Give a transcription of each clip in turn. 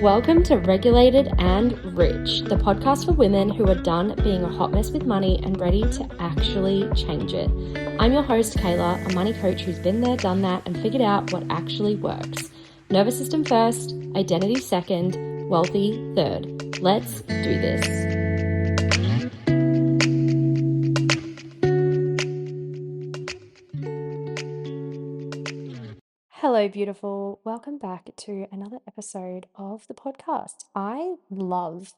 Welcome to Regulated and Rich, the podcast for women who are done being a hot mess with money and ready to actually change it. I'm your host, Kayla, a money coach who's been there, done that, and figured out what actually works. Nervous system first, identity second, wealthy third. Let's do this. Hello, beautiful. Welcome back to another episode of the podcast. I love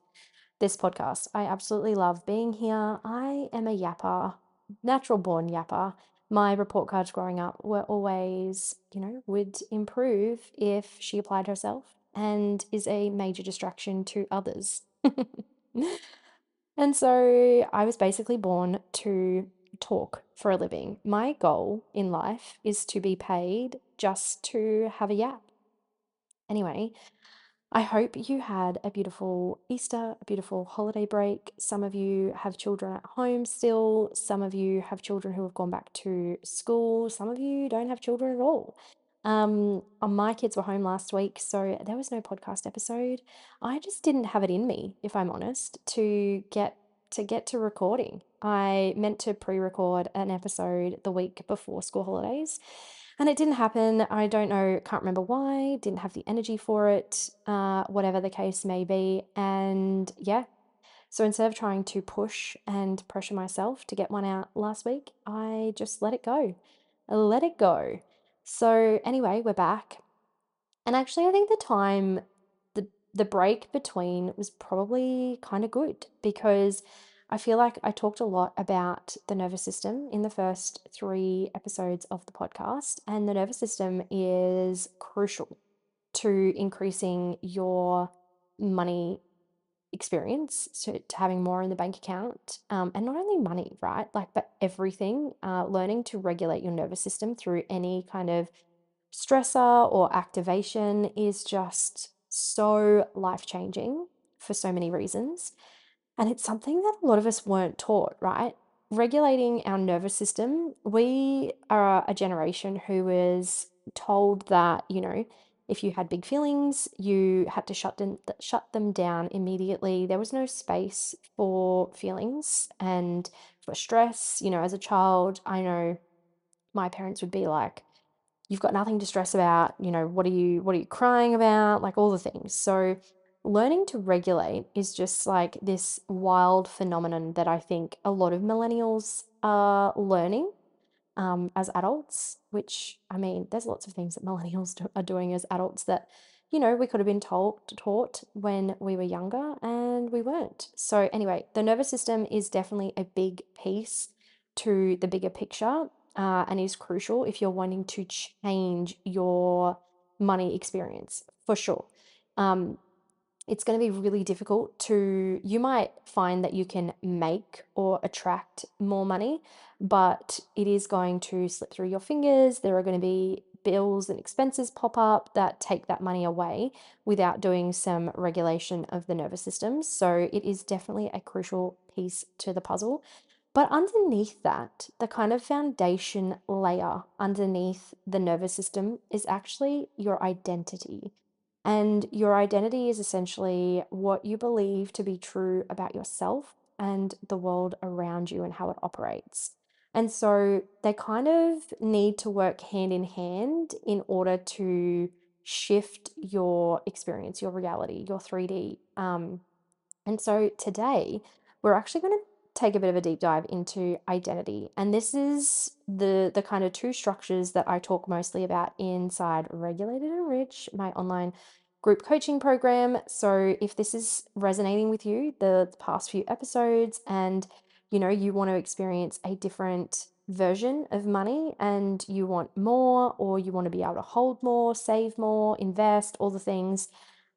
this podcast. I absolutely love being here. I am a yapper, natural born yapper. My report cards growing up were always, would improve if she applied herself and is a major distraction to others. And so I was basically born to talk for a living. My goal in life is to be paid just to have a yap. Anyway, I hope you had a beautiful Easter, a beautiful holiday break. Some of you have children at home still. Some of you have children who have gone back to school. Some of you don't have children at all. My kids were home last week, so there was no podcast episode. I just didn't have it in me, if I'm honest, to get to recording. I meant to pre-record an episode the week before school holidays, and it didn't happen. I don't know, can't remember why, didn't have the energy for it, whatever the case may be. And yeah, so instead of trying to push and pressure myself to get one out last week, I just let it go. Let it go. So anyway, we're back. And actually, I think the break between was probably kind of good because I feel like I talked a lot about the nervous system in the first 3 episodes of the podcast, and the nervous system is crucial to increasing your money experience, so to having more in the bank account, and not only money, right? Like, but everything. Learning to regulate your nervous system through any kind of stressor or activation is just so life changing for so many reasons. And it's something that a lot of us weren't taught, right? Regulating our nervous system, we are a generation who was told that, if you had big feelings, you had to shut them down immediately. There was no space for feelings and for stress. As a child, I know my parents would be like, you've got nothing to stress about, what are you crying about, like all the things. So learning to regulate is just like this wild phenomenon that I think a lot of millennials are learning as adults, which, I mean, there's lots of things that millennials are doing as adults that, we could have been taught when we were younger and we weren't. So anyway, the nervous system is definitely a big piece to the bigger picture, and is crucial if you're wanting to change your money experience for sure. Um, it's going to be really difficult you might find that you can make or attract more money, but it is going to slip through your fingers. There are going to be bills and expenses pop up that take that money away without doing some regulation of the nervous system. So it is definitely a crucial piece to the puzzle. But underneath that, the kind of foundation layer underneath the nervous system is actually your identity. And your identity is essentially what you believe to be true about yourself and the world around you and how it operates. And so they kind of need to work hand in hand in order to shift your experience, your reality, your 3D. And so today we're actually going to take a bit of a deep dive into identity. And this is the kind of two structures that I talk mostly about inside Regulated and Rich, my online group coaching program. So if this is resonating with you, the past few episodes, and you want to experience a different version of money and you want more, or you want to be able to hold more, save more, invest, all the things,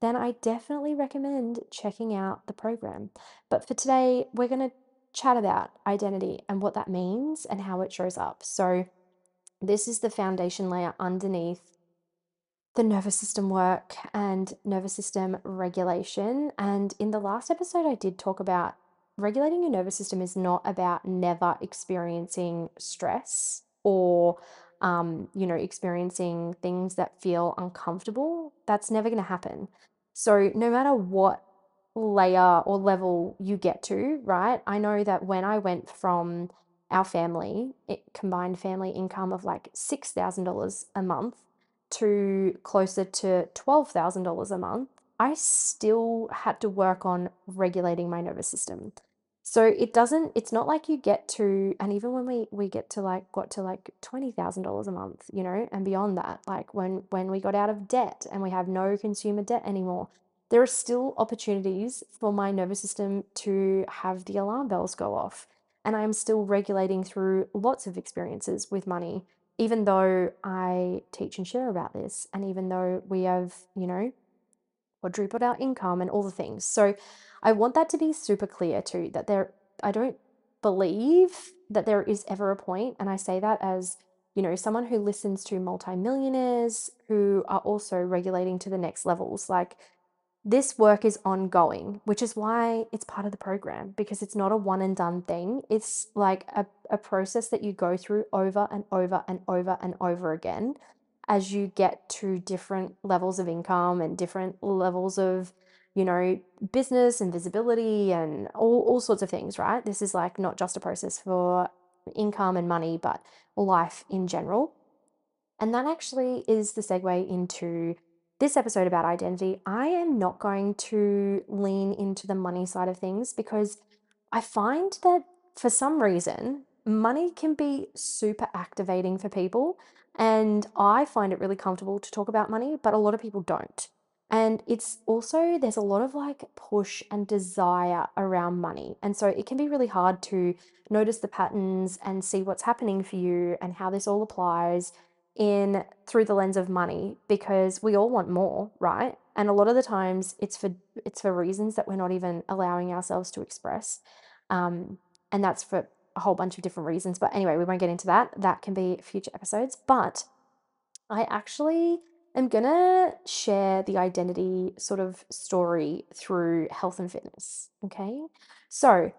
then I definitely recommend checking out the program. But for today, we're going to chat about identity and what that means and how it shows up. So, this is the foundation layer underneath the nervous system work and nervous system regulation. And in the last episode, I did talk about regulating your nervous system is not about never experiencing stress or experiencing things that feel uncomfortable. That's never going to happen. So no matter what layer or level you get to, right? I know that when I went from our family, combined family income of like $6,000 a month to closer to $12,000 a month, I still had to work on regulating my nervous system. So it's not like you get to, and even when we get to like, got to like $20,000 a month, and beyond that, like when we got out of debt and we have no consumer debt anymore, there are still opportunities for my nervous system to have the alarm bells go off. And I am still regulating through lots of experiences with money, even though I teach and share about this, and even though we have, quadrupled our income and all the things. So I want that to be super clear too, that I don't believe that there is ever a point, and I say that as, someone who listens to multimillionaires who are also regulating to the next levels. Like, this work is ongoing, which is why it's part of the program, because it's not a one and done thing. It's like a process that you go through over and over and over and over again as you get to different levels of income and different levels of, business and visibility and all sorts of things, right? This is like not just a process for income and money, but life in general. And that actually is the segue into this episode about identity. I am not going to lean into the money side of things because I find that for some reason, money can be super activating for people. And I find it really comfortable to talk about money, but a lot of people don't. And it's also, there's a lot of like push and desire around money. And so it can be really hard to notice the patterns and see what's happening for you and how this all applies in through the lens of money, because we all want more, right? And a lot of the times it's for reasons that we're not even allowing ourselves to express. Um, and that's for a whole bunch of different reasons. But anyway, we won't get into that. That can be future episodes. But I actually am gonna share the identity sort of story through health and fitness. Okay. So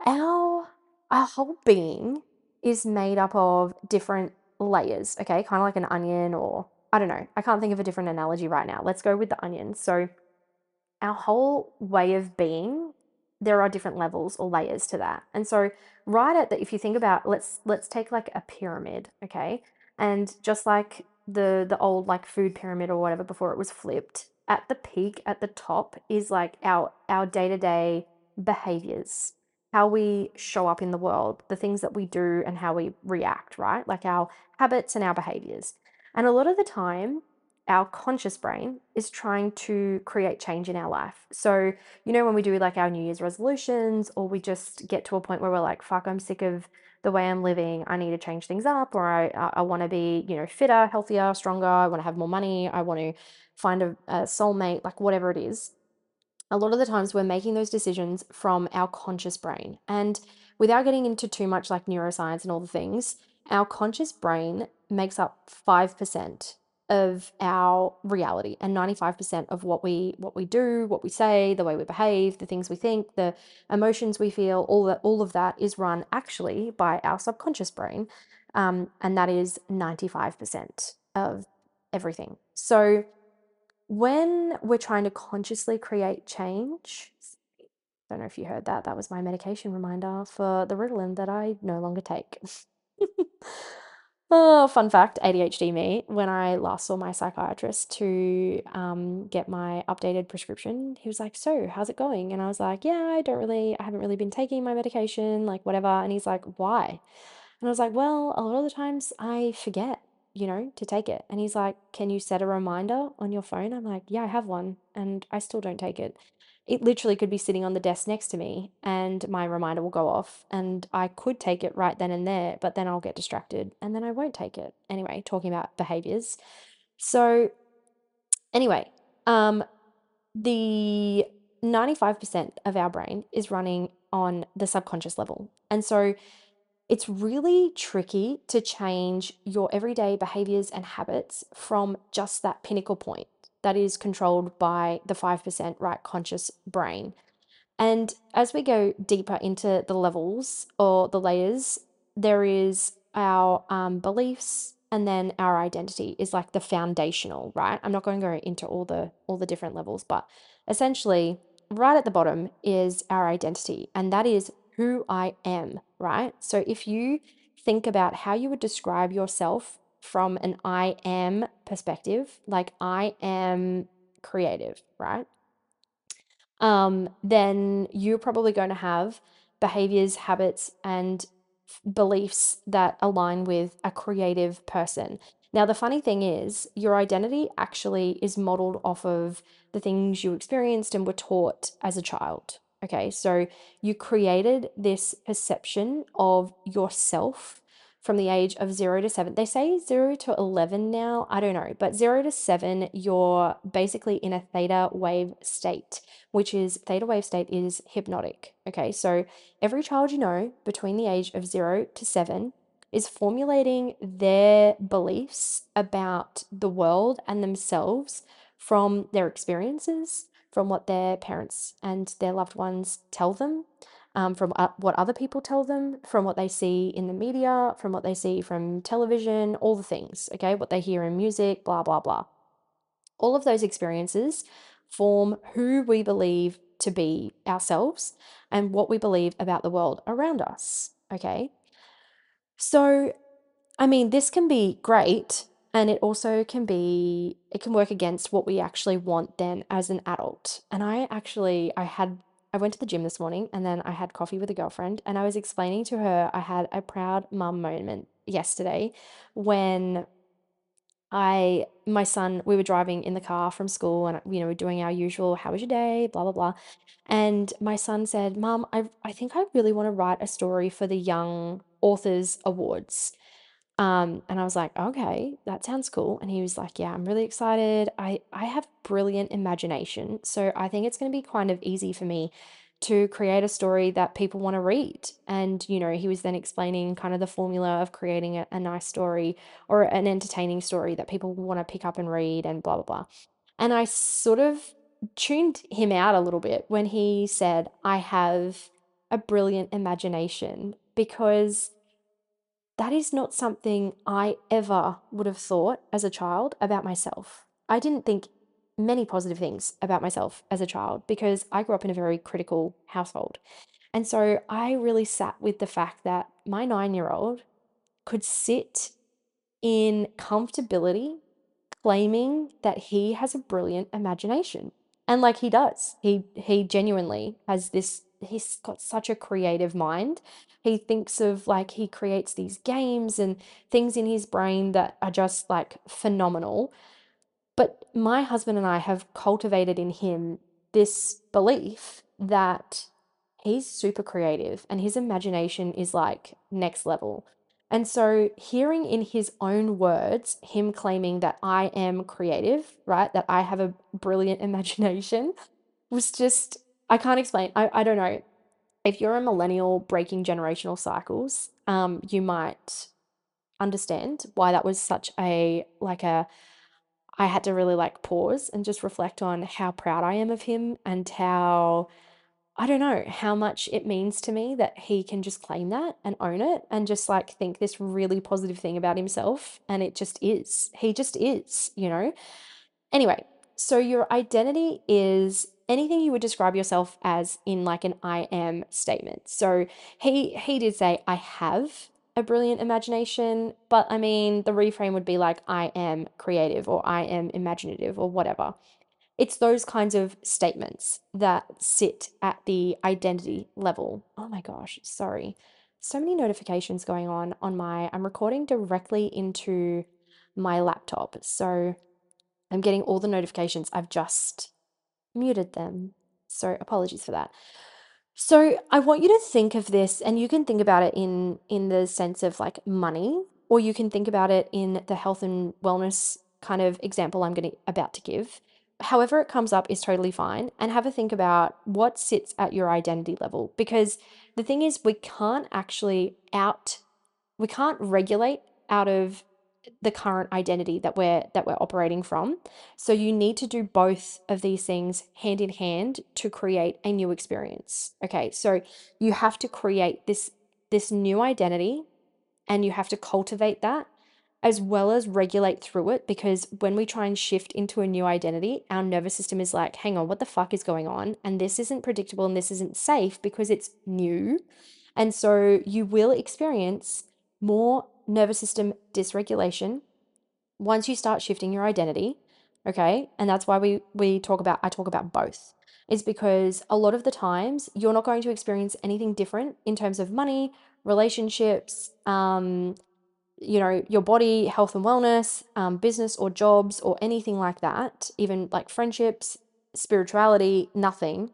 our our whole being is made up of different layers, okay? Kind of like an onion, or I don't know. I can't think of a different analogy right now. Let's go with the onion. So our whole way of being, there are different levels or layers to that. And so right at the, if you think about, let's take like a pyramid, okay? And just like the old like food pyramid or whatever before it was flipped, at the peak at the top is like our day-to-day behaviors, how we show up in the world, the things that we do and how we react, right? Like our habits and our behaviors. And a lot of the time our conscious brain is trying to create change in our life. So, when we do like our New Year's resolutions, or we just get to a point where we're like, fuck, I'm sick of the way I'm living. I need to change things up, or I want to be, fitter, healthier, stronger. I want to have more money. I want to find a soulmate, like whatever it is. A lot of the times we're making those decisions from our conscious brain. And without getting into too much like neuroscience and all the things, our conscious brain makes up 5% of our reality, and 95% of what we do, what we say, the way we behave, the things we think, the emotions we feel, all of that is run actually by our subconscious brain. And that is 95% of everything. So when we're trying to consciously create change, don't know if you heard that. That was my medication reminder for the Ritalin that I no longer take. Oh, fun fact, ADHD me. When I last saw my psychiatrist to get my updated prescription, he was like, "So, how's it going?" And I was like, "Yeah, I haven't really been taking my medication, like whatever." And he's like, "Why?" And I was like, well, a lot of the times I forget, to take it. And he's like, can you set a reminder on your phone? I'm like, yeah, I have one, and I still don't take it. It literally could be sitting on the desk next to me and my reminder will go off, and I could take it right then and there, but then I'll get distracted and then I won't take it. Anyway, talking about behaviors. So anyway, the 95% of our brain is running on the subconscious level. And so it's really tricky to change your everyday behaviors and habits from just that pinnacle point that is controlled by the 5% right conscious brain. And as we go deeper into the levels or the layers, there is our beliefs, and then our identity is like the foundational, right? I'm not going to go into all the different levels, but essentially right at the bottom is our identity, and that is who I am, right? So if you think about how you would describe yourself from an I am perspective, like I am creative, right? Then you're probably going to have behaviors, habits, and beliefs that align with a creative person. Now, the funny thing is, your identity actually is modeled off of the things you experienced and were taught as a child. Okay, so you created this perception of yourself from the age of 0 to 7. They say 0 to 11 now, I don't know, but 0 to 7, you're basically in a theta wave state, which is theta wave state is hypnotic. Okay, so every child you know between the age of 0 to 7 is formulating their beliefs about the world and themselves from their experiences, from what their parents and their loved ones tell them, from what other people tell them, from what they see in the media, from what they see from television, all the things, okay, what they hear in music, blah, blah, blah. All of those experiences form who we believe to be ourselves and what we believe about the world around us. Okay. So, I mean, this can be great, and it also it can work against what we actually want then as an adult. And I went to the gym this morning and then I had coffee with a girlfriend, and I was explaining to her I had a proud mum moment yesterday when my son, we were driving in the car from school and, we're doing our usual, how was your day? Blah, blah, blah. And my son said, Mum, I think I really want to write a story for the Young Authors Awards. And I was like, okay, that sounds cool. And he was like, yeah, I'm really excited. I have brilliant imagination. So I think it's going to be kind of easy for me to create a story that people want to read. And, he was then explaining kind of the formula of creating a nice story or an entertaining story that people want to pick up and read and blah, blah, blah. And I sort of tuned him out a little bit when he said, I have a brilliant imagination, because that is not something I ever would have thought as a child about myself. I didn't think many positive things about myself as a child because I grew up in a very critical household. And so I really sat with the fact that my 9-year-old could sit in comfortability claiming that he has a brilliant imagination. And like he does. He genuinely has this, he's got such a creative mind. He thinks of like he creates these games and things in his brain that are just like phenomenal. But my husband and I have cultivated in him this belief that he's super creative and his imagination is like next level. And so, hearing in his own words, him claiming that I am creative, right? That I have a brilliant imagination was just, I can't explain. I don't know. If you're a millennial breaking generational cycles, you might understand why that was such I had to really like pause and just reflect on how proud I am of him and how, I don't know, how much it means to me that he can just claim that and own it and just like think this really positive thing about himself. And it just is. He just is. Anyway, so your identity is anything you would describe yourself as in like an I am statement. So he did say I have a brilliant imagination, but I mean the reframe would be like I am creative or I am imaginative or whatever. It's those kinds of statements that sit at the identity level. Oh my gosh, sorry. So many notifications going I'm recording directly into my laptop. So I'm getting all the notifications. I've just muted them. So apologies for that. So I want you to think of this, and you can think about it in the sense of like money, or you can think about it in the health and wellness kind of example about to give. However it comes up is totally fine, and have a think about what sits at your identity level, because the thing is we can't regulate out of the current identity that we're operating from. So you need to do both of these things hand in hand to create a new experience. Okay, so you have to create this new identity and you have to cultivate that. as well as regulate through it. Because when we try and shift into a new identity, our nervous system is like, hang on, what the fuck is going on? And this isn't predictable and this isn't safe because it's new. And so you will experience more nervous system dysregulation once you start shifting your identity. Okay. And that's why I talk about both. Is because a lot of the times you're not going to experience anything different in terms of money, relationships, your body, health and wellness, business or jobs or anything like that, even like friendships, spirituality, nothing,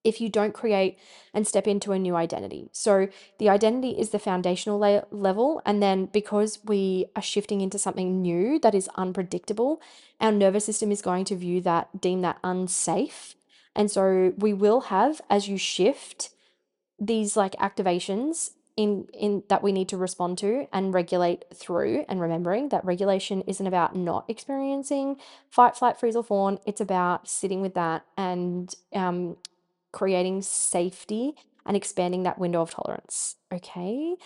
if you don't create and step into a new identity. So the identity is the foundational level. And then because we are shifting into something new that is unpredictable, our nervous system is going to deem that unsafe. And so we will have, as you shift, these like activations in that we need to respond to and regulate through, and remembering that regulation isn't about not experiencing fight, flight, freeze or fawn. It's about sitting with that and creating safety and expanding that window of tolerance. Okay,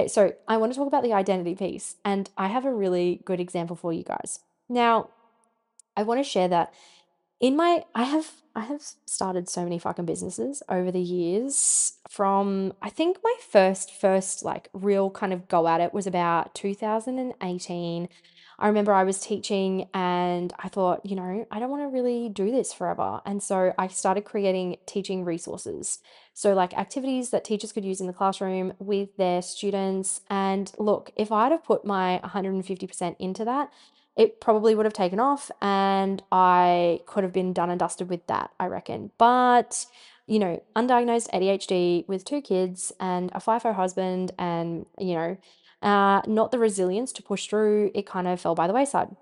so I want to talk about the identity piece, and I have a really good example for you guys. Now, I want to share that I have started so many fucking businesses over the years. From, I think my first like real kind of go at it was about 2018. I remember I was teaching and I thought, I don't want to really do this forever. And so I started creating teaching resources. So like activities that teachers could use in the classroom with their students. And look, if I'd have put my 150% into that, it probably would have taken off and I could have been done and dusted with that, I reckon. But, undiagnosed ADHD with two kids and a FIFO husband and, not the resilience to push through, it kind of fell by the wayside.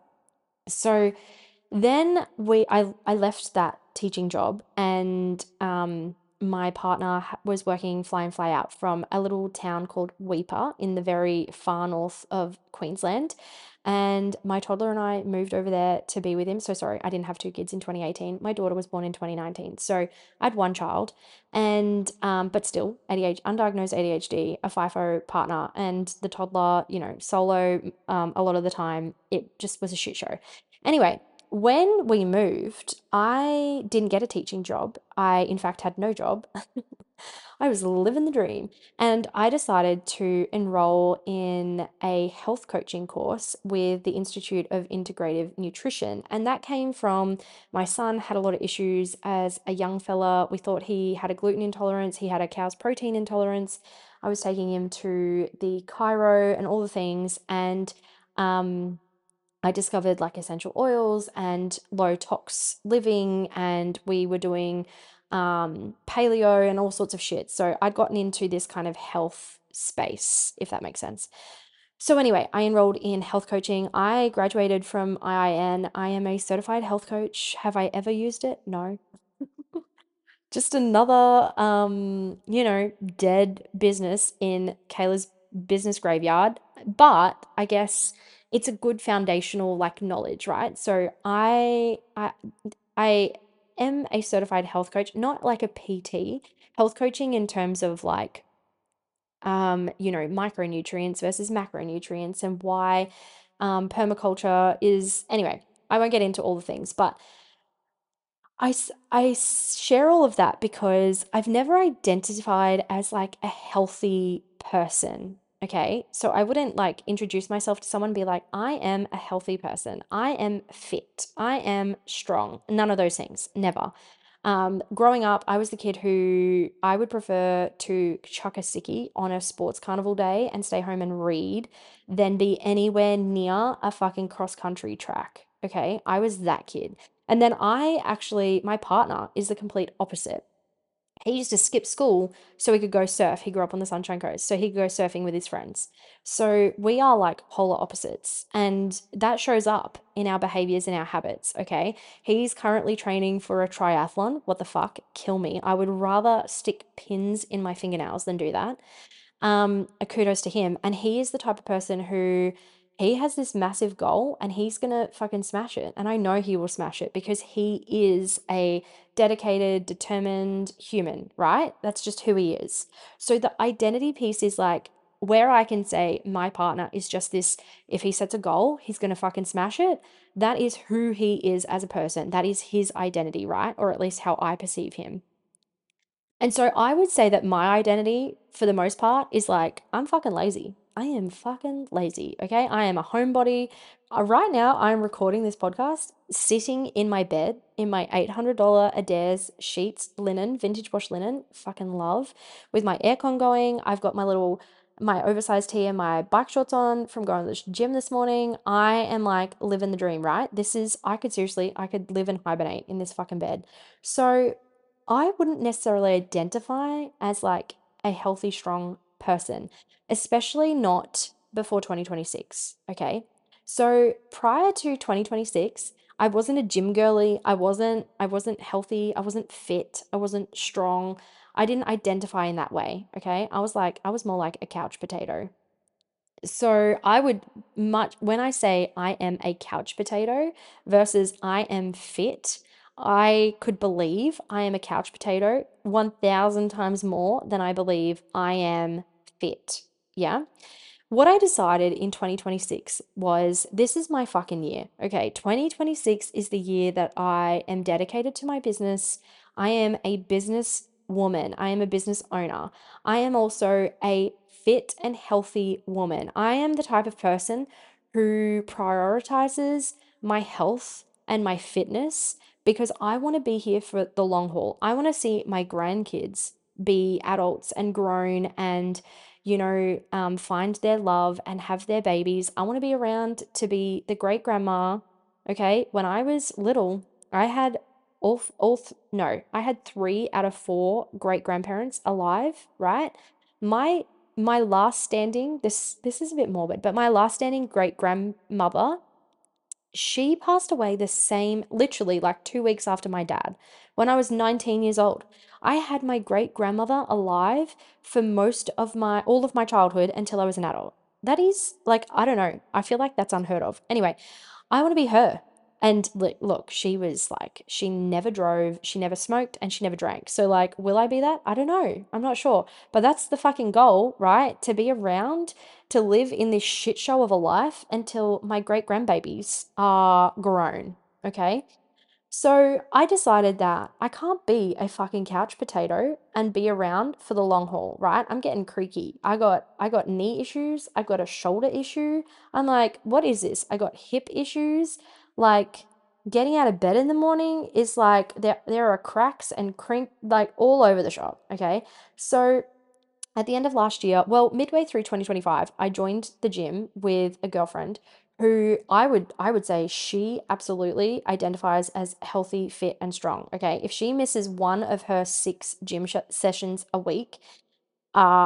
So then I left that teaching job, and my partner was working fly in, fly out from a little town called Weipa in the very far north of Queensland. And my toddler and I moved over there to be with him. So sorry, I didn't have two kids in 2018. My daughter was born in 2019. So I had one child, and but still ADHD, undiagnosed ADHD, a FIFO partner, and the toddler, solo a lot of the time. It just was a shit show. Anyway, when we moved, I didn't get a teaching job. I, in fact, had no job. I was living the dream. And I decided to enroll in a health coaching course with the Institute of Integrative Nutrition. And that came from my son had a lot of issues as a young fella. We thought he had a gluten intolerance, he had a cow's protein intolerance. I was taking him to the chiro and all the things. And I discovered like essential oils and low tox living, and we were doing paleo and all sorts of shit. So I'd gotten into this kind of health space, if that makes sense. So anyway, I enrolled in health coaching. I graduated from IIN. I am a certified health coach. Have I ever used it? No. Just another dead business in Kayla's business graveyard. But I guess it's a good foundational like knowledge, right? So I am a certified health coach, not like a PT, health coaching in terms of like micronutrients versus macronutrients and why permaculture is, anyway, I won't get into all the things, but I share all of that because I've never identified as like a healthy person. Okay. So I wouldn't like introduce myself to someone and be like, I am a healthy person. I am fit. I am strong. None of those things. Never. Growing up, I was the kid who I would prefer to chuck a sickie on a sports carnival day and stay home and read than be anywhere near a fucking cross country track. Okay. I was that kid. And then my partner is the complete opposite. He used to skip school so he could go surf. He grew up on the Sunshine Coast, so he could go surfing with his friends. So we are like polar opposites, and that shows up in our behaviors and our habits. Okay. He's currently training for a triathlon. What the fuck? Kill me. I would rather stick pins in my fingernails than do that. A kudos to him. And he is the type of person who he has this massive goal and he's gonna fucking smash it. And I know he will smash it because he is a dedicated, determined human, right? That's just who he is. So the identity piece is like where I can say my partner is just this, if he sets a goal, he's going to fucking smash it. That is who he is as a person. That is his identity, right? Or at least how I perceive him. And so I would say that my identity, for the most part, is like, I'm fucking lazy. I am fucking lazy. Okay. I am a homebody. Right now, I'm recording this podcast sitting in my bed in my $800 Adairs sheets, linen, vintage wash linen, fucking love, with my aircon going. I've got my oversized tee and my bike shorts on from going to the gym this morning. I am like living the dream, right? I could live and hibernate in this fucking bed. So I wouldn't necessarily identify as like a healthy, strong person, especially not before 2026. Okay. So prior to 2026, I wasn't a gym girly. I wasn't healthy. I wasn't fit. I wasn't strong. I didn't identify in that way. Okay. I was more like a couch potato. So I would much, when I say I am a couch potato versus I am fit, I could believe I am a couch potato 1000 times more than I believe I am fit. Yeah. What I decided in 2026 was this is my fucking year. Okay, 2026 is the year that I am dedicated to my business. I am a business woman. I am a business owner. I am also a fit and healthy woman. I am the type of person who prioritizes my health and my fitness because I want to be here for the long haul. I want to see my grandkids be adults and grown and find their love and have their babies. I want to be around to be the great grandma. Okay. When I was little, I had no, I had 3 out of 4 great grandparents alive, right? My, my last standing, this is a bit morbid, but my last standing great grandmother, she passed away the same, literally like 2 weeks after my dad, when I was 19 years old. I had my great grandmother alive for all of my childhood until I was an adult. That is like, I don't know. I feel like that's unheard of. Anyway, I want to be her. And look, she was like, she never drove, she never smoked, and she never drank. So, like, will I be that? I don't know. I'm not sure. But that's the fucking goal, right? To be around, to live in this shit show of a life until my great grandbabies are grown. Okay. So I decided that I can't be a fucking couch potato and be around for the long haul, right? I'm getting creaky. I got knee issues, I got a shoulder issue. I'm like, what is this? I got hip issues. Like getting out of bed in the morning is like there are cracks and crink like all over the shop, okay? So at the end of last year, well, midway through 2025, I joined the gym with a girlfriend who I would say she absolutely identifies as healthy, fit, and strong. Okay. If she misses one of her 6 gym sessions a week,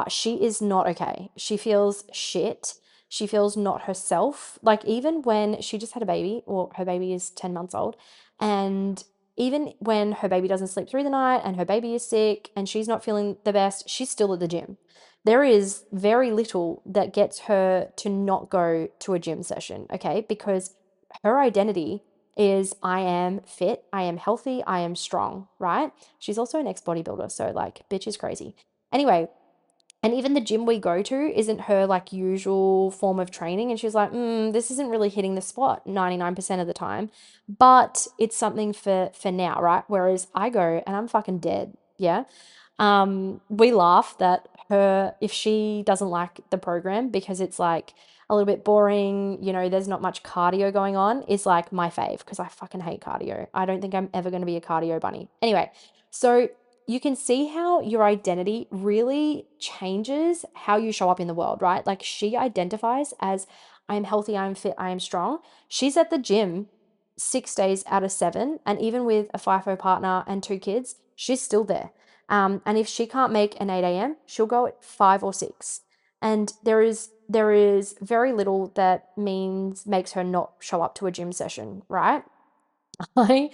she is not okay. She feels shit. She feels not herself. Like even when she just had a baby, or her baby is 10 months old, and even when her baby doesn't sleep through the night and her baby is sick and she's not feeling the best, she's still at the gym. There is very little that gets her to not go to a gym session, okay? Because her identity is I am fit, I am healthy, I am strong, right? She's also an ex-bodybuilder, so like bitch is crazy. Anyway, and even the gym we go to isn't her like usual form of training. And she's like, this isn't really hitting the spot 99% of the time, but it's something for now, right? Whereas I go and I'm fucking dead. Yeah. We laugh that if she doesn't like the program because it's like a little bit boring, there's not much cardio going on, is like my fave because I fucking hate cardio. I don't think I'm ever going to be a cardio bunny. Anyway, so you can see how your identity really changes how you show up in the world, right? Like she identifies as I am healthy, I am fit, I am strong. She's at the gym 6 days out of 7, and even with a FIFO partner and 2 kids, she's still there. And if she can't make an 8 a.m., she'll go at 5 or 6. And there is very little that makes her not show up to a gym session, right? I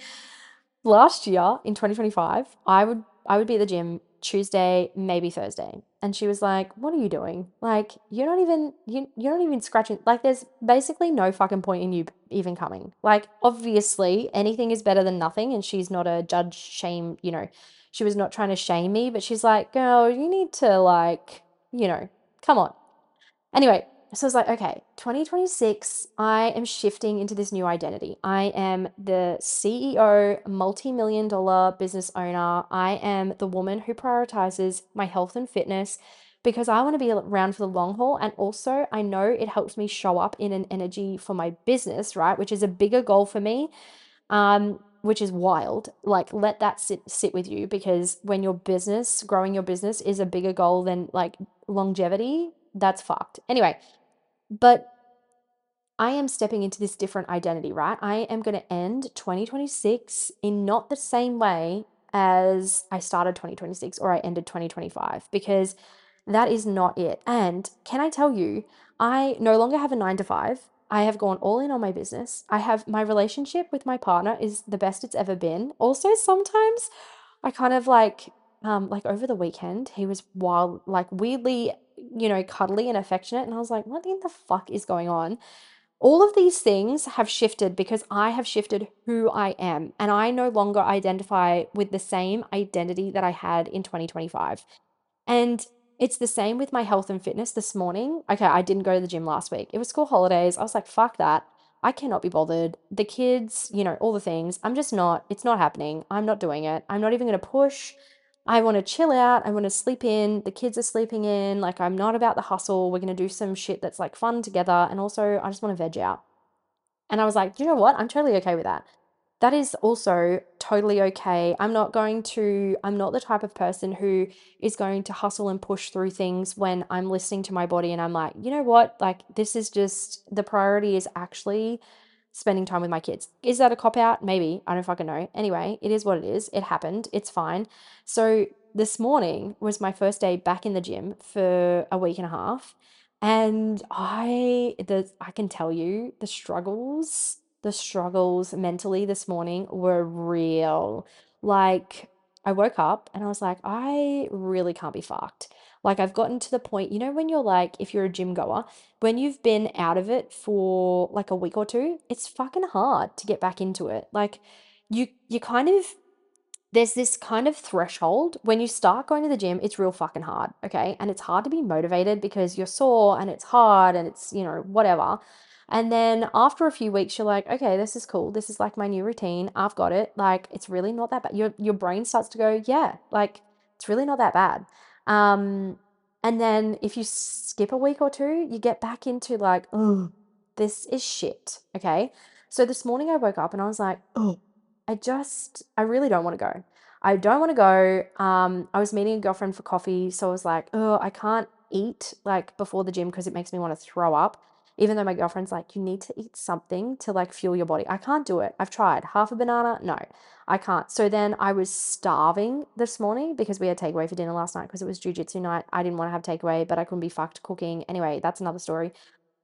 last year in 2025, I would be at the gym Tuesday, maybe Thursday. And she was like, "What are you doing? Like, you're not even scratching. Like, there's basically no fucking point in you even coming. Like, obviously, anything is better than nothing." And she's not a judge, shame, she was not trying to shame me, but she's like, "Girl, you need to like, come on." Anyway, so I was like, okay, 2026, I am shifting into this new identity. I am the CEO, multi-million dollar business owner. I am the woman who prioritizes my health and fitness because I want to be around for the long haul. And also, I know it helps me show up in an energy for my business, right? Which is a bigger goal for me, which is wild. Like, let that sit with you, because when your business, growing your business is a bigger goal than like longevity, that's fucked. Anyway, but I am stepping into this different identity, right? I am going to end 2026 in not the same way as I started 2026 or I ended 2025, because that is not it. And can I tell you, I no longer have a 9 to 5. I have gone all in on my business. I have my relationship with my partner is the best it's ever been. Also, sometimes I kind of like over the weekend, he was wild, like weirdly, cuddly and affectionate. And I was like, what in the fuck is going on? All of these things have shifted because I have shifted who I am, and I no longer identify with the same identity that I had in 2025. And it's the same with my health and fitness this morning. Okay, I didn't go to the gym last week. It was school holidays. I was like, fuck that. I cannot be bothered. The kids, all the things. I'm just not, it's not happening. I'm not doing it. I'm not even going to push. I want to chill out. I want to sleep in. The kids are sleeping in. Like, I'm not about the hustle. We're going to do some shit that's like fun together. And also, I just want to veg out. And I was like, you know what? I'm totally okay with that. That is also totally okay. I'm not the type of person who is going to hustle and push through things when I'm listening to my body and I'm like, you know what? Like, this is just the priority is actually spending time with my kids. Is that a cop out? Maybe. I don't fucking know. Anyway, it is what it is. It happened. It's fine. So this morning was my first day back in the gym for a week and a half. And I can tell you the struggles mentally this morning were real. Like, I woke up and I was like, I really can't be fucked. Like, I've gotten to the point, when you're like, if you're a gym goer, when you've been out of it for like a week or two, it's fucking hard to get back into it. Like, you kind of there's this kind of threshold when you start going to the gym, it's real fucking hard, okay? And it's hard to be motivated because you're sore and it's hard and it's, whatever. And then after a few weeks, you're like, okay, this is cool. This is like my new routine. I've got it. Like, it's really not that bad. Your brain starts to go, yeah, like it's really not that bad. Um, and then if you skip a week or two, you get back into like, oh, this is shit. Okay. So this morning I woke up and I was like, oh, I really don't want to go. I don't want to go. I was meeting a girlfriend for coffee, so I was like, oh, I can't eat like before the gym because it makes me want to throw up. Even though my girlfriend's like, you need to eat something to like fuel your body. I can't do it. I've tried. Half a banana? No, I can't. So then I was starving this morning because we had takeaway for dinner last night because it was jujitsu night. I didn't want to have takeaway, but I couldn't be fucked cooking. Anyway, that's another story.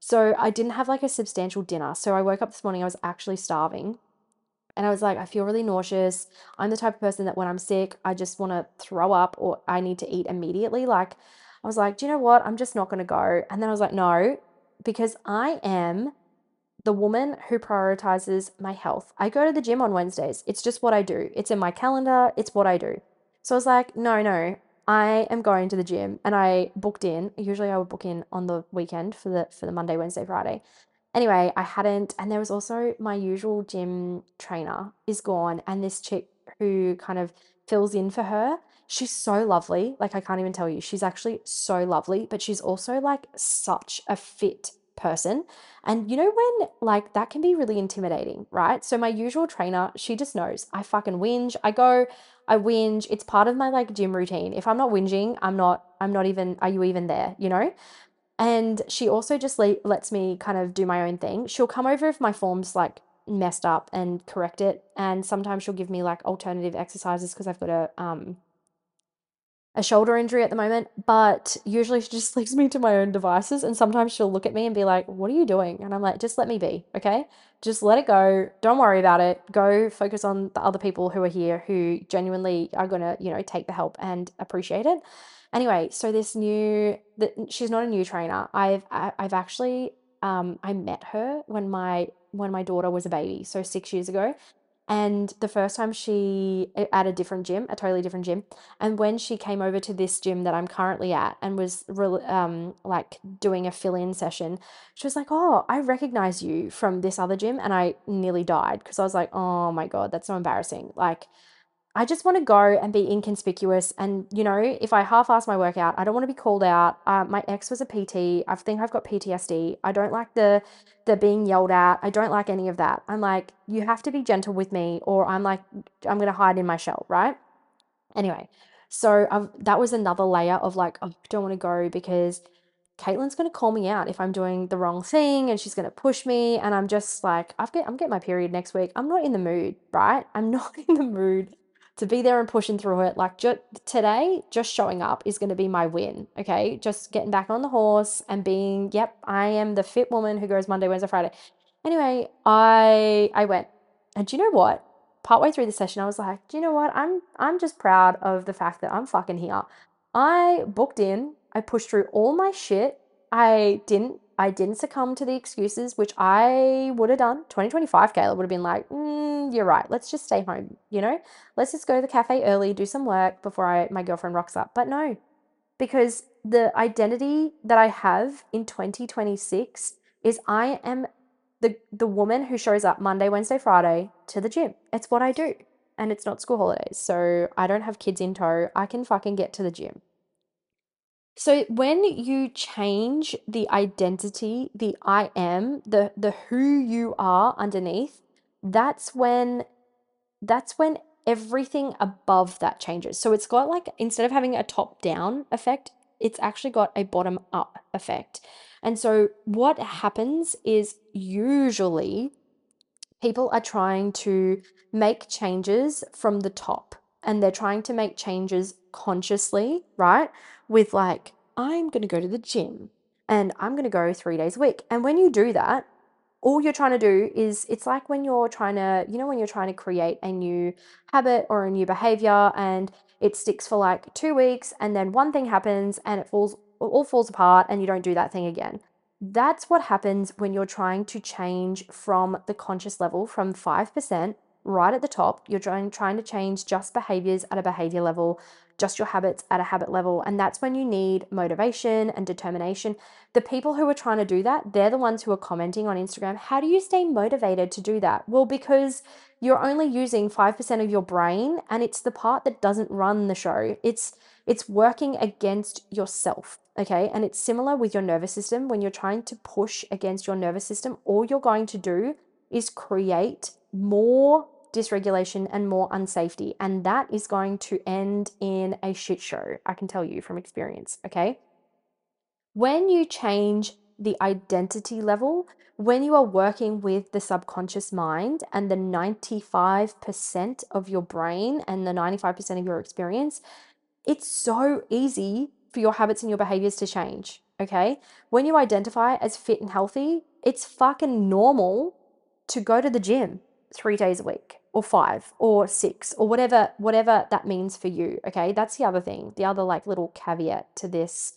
So I didn't have like a substantial dinner. So I woke up this morning, I was actually starving. And I was like, I feel really nauseous. I'm the type of person that when I'm sick, I just want to throw up or I need to eat immediately. Like, I was like, do you know what? I'm just not going to go. And then I was like, no, because I am the woman who prioritizes my health. I go to the gym on Wednesdays. It's just what I do. It's in my calendar. It's what I do. So I was like, no, no, I am going to the gym. And I booked in. Usually I would book in on the weekend for the Monday, Wednesday, Friday. Anyway, I hadn't, and there was also my usual gym trainer is gone, and this chick who kind of fills in for her, she's so lovely. Like, I can't even tell you. She's actually so lovely, but she's also like such a fit person. And when like that can be really intimidating, right? So my usual trainer, she just knows I fucking whinge. I whinge. It's part of my like gym routine. If I'm not whinging, I'm not even, are you even there, And she also just lets me kind of do my own thing. She'll come over if my form's like messed up and correct it. And sometimes she'll give me like alternative exercises because I've got a shoulder injury at the moment, but usually she just leaves me to my own devices. And sometimes she'll look at me and be like, what are you doing? And I'm like, just let me be, okay? Just let it go. Don't worry about it. Go focus on the other people who are here who genuinely are going to, take the help and appreciate it. Anyway, so she's not a new trainer. I've actually, I met her when my daughter was a baby, so 6 years ago. And the first time at a different gym, a totally different gym, and when she came over to this gym that I'm currently at and was like doing a fill-in session, she was like, "Oh, I recognize you from this other gym," and I nearly died because I was like, "Oh my God, that's so embarrassing." Like, I just want to go and be inconspicuous. And, if I half-ass my workout, I don't want to be called out. My ex was a PT. I think I've got PTSD. I don't like the being yelled at. I don't like any of that. I'm like, you have to be gentle with me, or I'm like, I'm going to hide in my shell, right? Anyway, so that was another layer of like, oh, I don't want to go because Caitlin's going to call me out if I'm doing the wrong thing and she's going to push me. And I'm just like, I'm getting my period next week. I'm not in the mood, right? I'm not in the mood to be there and pushing through it. Like, today, just showing up is going to be my win. Okay. Just getting back on the horse and being, yep, I am the fit woman who goes Monday, Wednesday, Friday. Anyway, I went, and do you know what? Partway through the session, I was like, do you know what? I'm just proud of the fact that I'm fucking here. I booked in, I pushed through all my shit. I didn't succumb to the excuses, which I would have done. 2025 Kayla would have been like, you're right. Let's just stay home, Let's just go to the cafe early, do some work before my girlfriend rocks up. But no, because the identity that I have in 2026 is I am the woman who shows up Monday, Wednesday, Friday to the gym. It's what I do. And it's not school holidays. So I don't have kids in tow. I can fucking get to the gym. So when you change the identity, the I am, the who you are underneath, that's when that's when everything above that changes. So it's got like, instead of having a top down effect, it's actually got a bottom up effect. And so what happens is usually people are trying to make changes from the top, and they're trying to make changes consciously, right? With like, I'm going to go to the gym and I'm going to go 3 days a week. And when you do that, all you're trying to do is, it's like when you're trying to, when you're trying to create a new habit or a new behavior, and it sticks for like 2 weeks, and then one thing happens and all falls apart and you don't do that thing again. That's what happens when you're trying to change from the conscious level, from 5% right at the top. You're trying to change just behaviors at a behavior level, just your habits at a habit level. And that's when you need motivation and determination. The people who are trying to do that, they're the ones who are commenting on Instagram, how do you stay motivated to do that? Well, because you're only using 5% of your brain, and it's the part that doesn't run the show. It's working against yourself, okay? And it's similar with your nervous system. When you're trying to push against your nervous system, all you're going to do is create more dysregulation and more unsafety. And that is going to end in a shit show, I can tell you from experience, okay? When you change the identity level, when you are working with the subconscious mind and the 95% of your brain and the 95% of your experience, it's so easy for your habits and your behaviors to change, okay? When you identify as fit and healthy, it's fucking normal to go to the gym 3 days a week, or 5 or 6, or whatever that means for you, okay? That's the other thing. The other like little caveat to this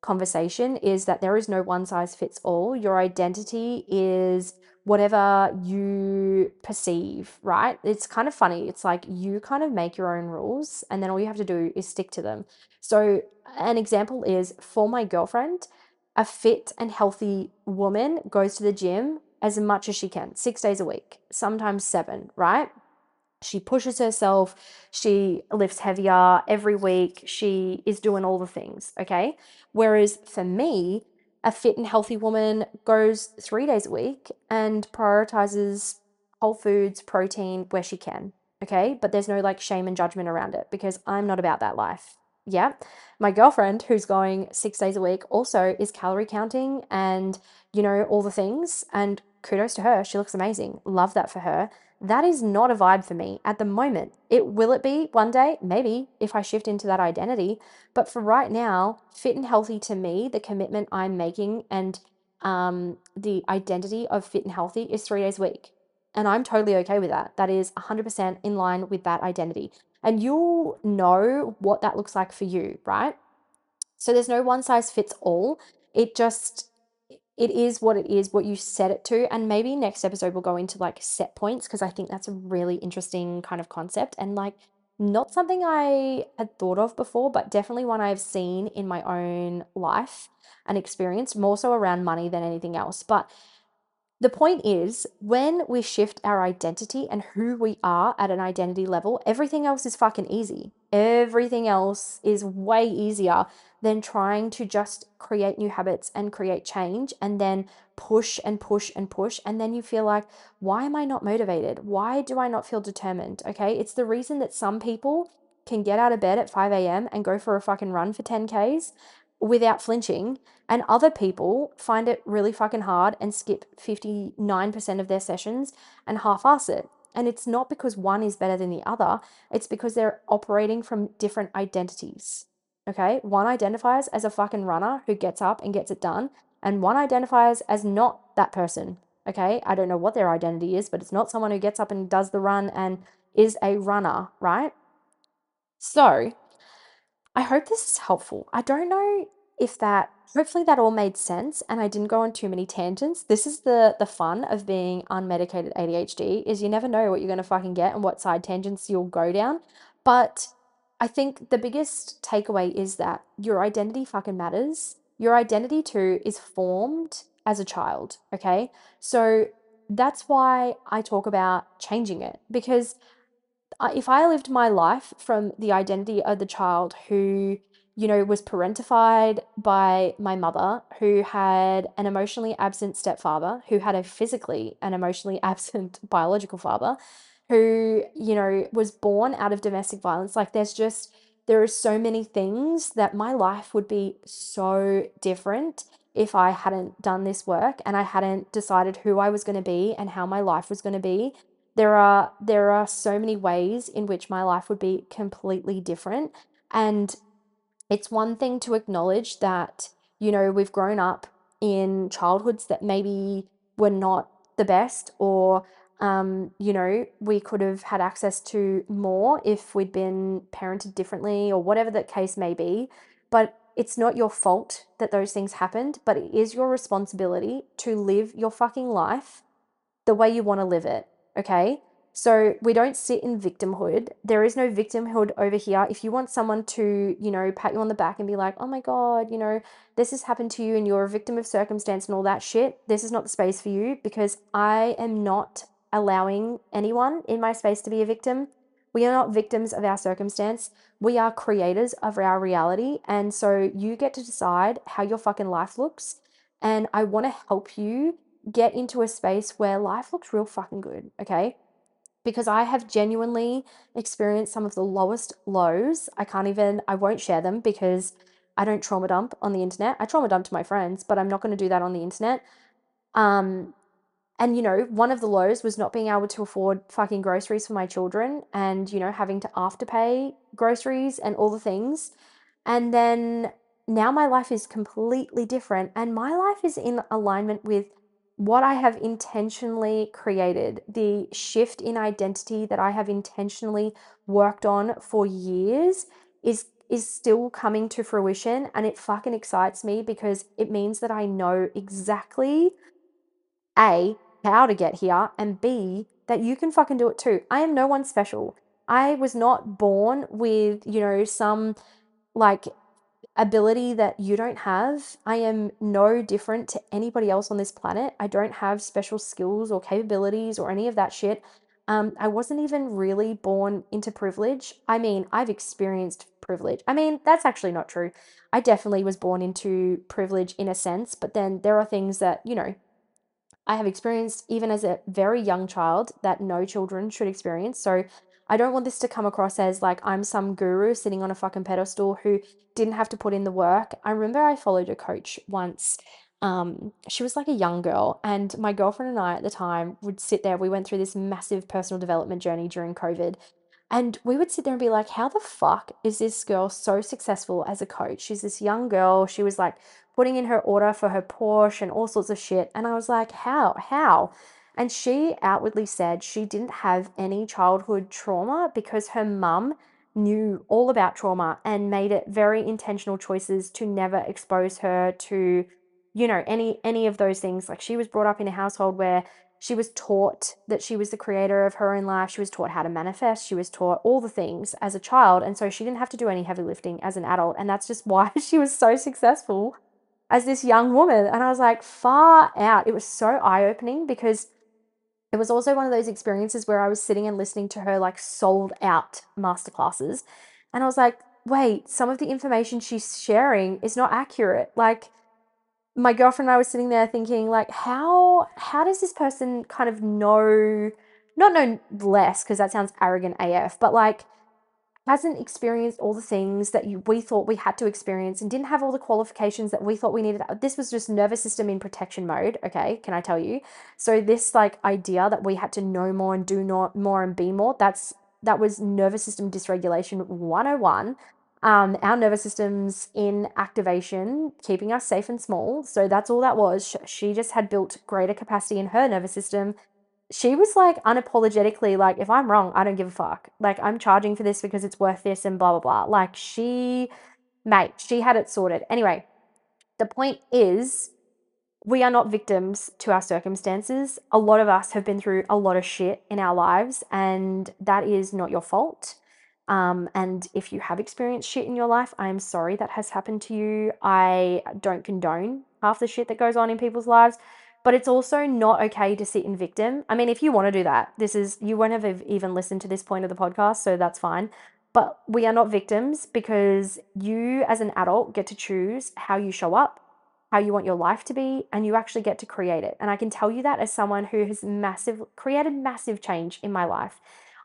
conversation is that there is no one size fits all. Your identity is whatever you perceive, right? It's kind of funny. It's like you kind of make your own rules, and then all you have to do is stick to them. So, an example is, for my girlfriend, a fit and healthy woman goes to the gym as much as she can, 6 days a week, sometimes 7, right? She pushes herself, she lifts heavier every week, she is doing all the things, okay? Whereas for me, a fit and healthy woman goes 3 days a week and prioritizes whole foods, protein where she can, okay? But there's no like shame and judgment around it, because I'm not about that life. Yeah. My girlfriend, who's going 6 days a week, also is calorie counting and, all the things. And kudos to her. She looks amazing. Love that for her. That is not a vibe for me at the moment. Will it be one day? Maybe, if I shift into that identity. But for right now, fit and healthy to me, the commitment I'm making, and the identity of fit and healthy is 3 days a week. And I'm totally okay with that. That is 100% in line with that identity. And you'll know what that looks like for you, right? So there's no one size fits all. It just it is what it is, what you set it to. And maybe next episode we'll go into like set points because I think that's a really interesting kind of concept and like not something I had thought of before, but definitely one I've seen in my own life and experienced more so around money than anything else. But the point is, when we shift our identity and who we are at an identity level, everything else is fucking easy. Everything else is way easier than trying to just create new habits and create change and then push and push and push. And then you feel like, why am I not motivated? Why do I not feel determined? Okay. It's the reason that some people can get out of bed at 5 a.m. and go for a fucking run for 10Ks without flinching, and other people find it really fucking hard and skip 59% of their sessions and half ass it. And it's not because one is better than the other, it's because they're operating from different identities. Okay? One identifies as a fucking runner who gets up and gets it done, and one identifies as not that person. Okay? I don't know what their identity is, but it's not someone who gets up and does the run and is a runner, right? So, I hope this is helpful. I don't know if that hopefully that all made sense and I didn't go on too many tangents. This is the fun of being unmedicated ADHD is you never know what you're going to fucking get and what side tangents you'll go down. But I think the biggest takeaway is that your identity fucking matters. Your identity too is formed as a child, okay? So that's why I talk about changing it because if I lived my life from the identity of the child who, was parentified by my mother, who had an emotionally absent stepfather, who had a physically and emotionally absent biological father, who, was born out of domestic violence, like there are so many things that my life would be so different if I hadn't done this work and I hadn't decided who I was going to be and how my life was going to be. There are so many ways in which my life would be completely different. And it's one thing to acknowledge that, we've grown up in childhoods that maybe were not the best, or, we could have had access to more if we'd been parented differently, or whatever the case may be. But it's not your fault that those things happened, but it is your responsibility to live your fucking life the way you want to live it. Okay. So we don't sit in victimhood. There is no victimhood over here. If you want someone to, pat you on the back and be like, oh my God, this has happened to you and you're a victim of circumstance and all that shit, this is not the space for you because I am not allowing anyone in my space to be a victim. We are not victims of our circumstance. We are creators of our reality. And so you get to decide how your fucking life looks. And I want to help you get into a space where life looks real fucking good, okay? Because I have genuinely experienced some of the lowest lows. I won't share them because I don't trauma dump on the internet. I trauma dump to my friends, but I'm not going to do that on the internet. Um, and one of the lows was not being able to afford fucking groceries for my children and, having to afterpay groceries and all the things. And then now my life is completely different and my life is in alignment with what I have intentionally created, the shift in identity that I have intentionally worked on for years is still coming to fruition, and it fucking excites me because it means that I know exactly A, how to get here, and B, that you can fucking do it too. I am no one special. I was not born with, some like ability that you don't have. I am no different to anybody else on this planet. I don't have special skills or capabilities or any of that shit. I wasn't even really born into privilege. I mean, I've experienced privilege. I mean, that's actually not true. I definitely was born into privilege in a sense, but then there are things that, I have experienced even as a very young child that no children should experience. So I don't want this to come across as like I'm some guru sitting on a fucking pedestal who didn't have to put in the work. I remember I followed a coach once. She was like a young girl, and my girlfriend and I at the time would sit there. We went through this massive personal development journey during COVID, and we would sit there and be like, how the fuck is this girl so successful as a coach? She's this young girl. She was like putting in her order for her Porsche and all sorts of shit. And I was like, how? How? And she outwardly said she didn't have any childhood trauma because her mum knew all about trauma and made it very intentional choices to never expose her to any of those things. Like, she was brought up in a household where she was taught that she was the creator of her own life. She was taught how to manifest. She was taught all the things as a child. And so she didn't have to do any heavy lifting as an adult. And that's just why she was so successful as this young woman. And I was like, far out. It was so eye-opening because it was also one of those experiences where I was sitting and listening to her like sold out masterclasses. And I was like, wait, some of the information she's sharing is not accurate. Like, my girlfriend and I was sitting there thinking, like, how does this person kind of know, not know less, because that sounds arrogant AF, but like hasn't experienced all the things that we thought we had to experience and didn't have all the qualifications that we thought we needed. This was just nervous system in protection mode, okay? Can I tell you? So this like idea that we had to know more and do more and be more, that was nervous system dysregulation 101. Our nervous system's in activation, keeping us safe and small. So that's all that was. She just had built greater capacity in her nervous system. She was like unapologetically like, if I'm wrong, I don't give a fuck. Like, I'm charging for this because it's worth this and blah blah blah. Like, mate, she had it sorted. Anyway, the point is, we are not victims to our circumstances. A lot of us have been through a lot of shit in our lives, and that is not your fault. And if you have experienced shit in your life, I'm sorry that has happened to you. I don't condone half the shit that goes on in people's lives, but it's also not okay to sit in victim. I mean, if you want to do that, you won't have even listened to this point of the podcast, so that's fine. But we are not victims because you, as an adult, get to choose how you show up, how you want your life to be, and you actually get to create it. And I can tell you that as someone who has created massive change in my life.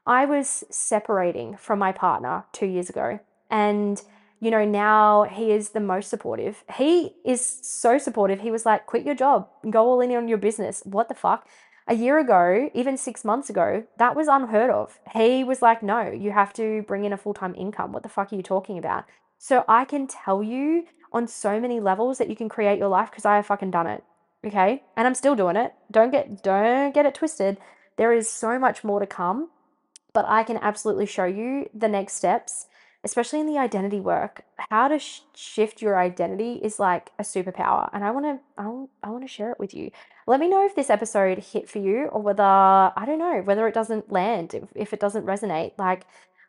I was separating from my partner 2 years ago, and now he is the most supportive. He is so supportive. He was like, quit your job, go all in on your business. What the fuck? A year ago, even 6 months ago, that was unheard of. He was like, no, you have to bring in a full-time income. What the fuck are you talking about? So I can tell you on so many levels that you can create your life because I have fucking done it. Okay? And I'm still doing it. Don't get it twisted. There is so much more to come, but I can absolutely show you the next steps, especially in the identity work. How to shift your identity is like a superpower, and I want to share it with you. Let me know if this episode hit for you, or whether, I don't know, whether it doesn't land, if it doesn't resonate. Like,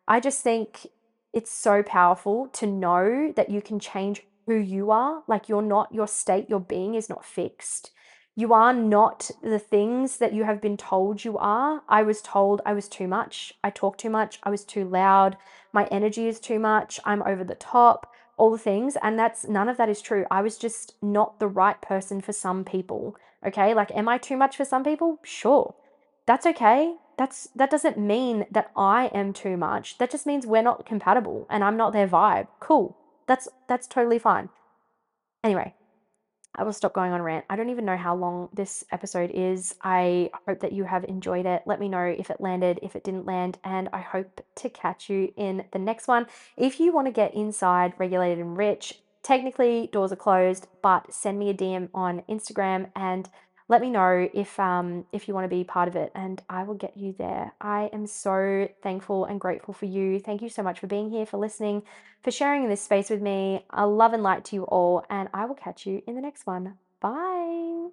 I just think it's so powerful to know that you can change who you are. Like, you're not, your state, your being is not fixed. You are not the things that you have been told you are. I was told I was too much. I talk too much. I was too loud. My energy is too much. I'm over the top, all the things. And none of that is true. I was just not the right person for some people. Okay. Like, am I too much for some people? Sure. That's okay. That doesn't mean that I am too much. That just means we're not compatible and I'm not their vibe. Cool. That's totally fine. Anyway, I will stop going on rant. I don't even know how long this episode is. I hope that you have enjoyed it. Let me know if it landed, if it didn't land, and I hope to catch you in the next one. If you want to get inside Regulated and Rich, technically doors are closed, but send me a DM on Instagram and let me know if you want to be part of it, and I will get you there. I am so thankful and grateful for you. Thank you so much for being here, for listening, for sharing this space with me. I love and light to you all, and I will catch you in the next one. Bye.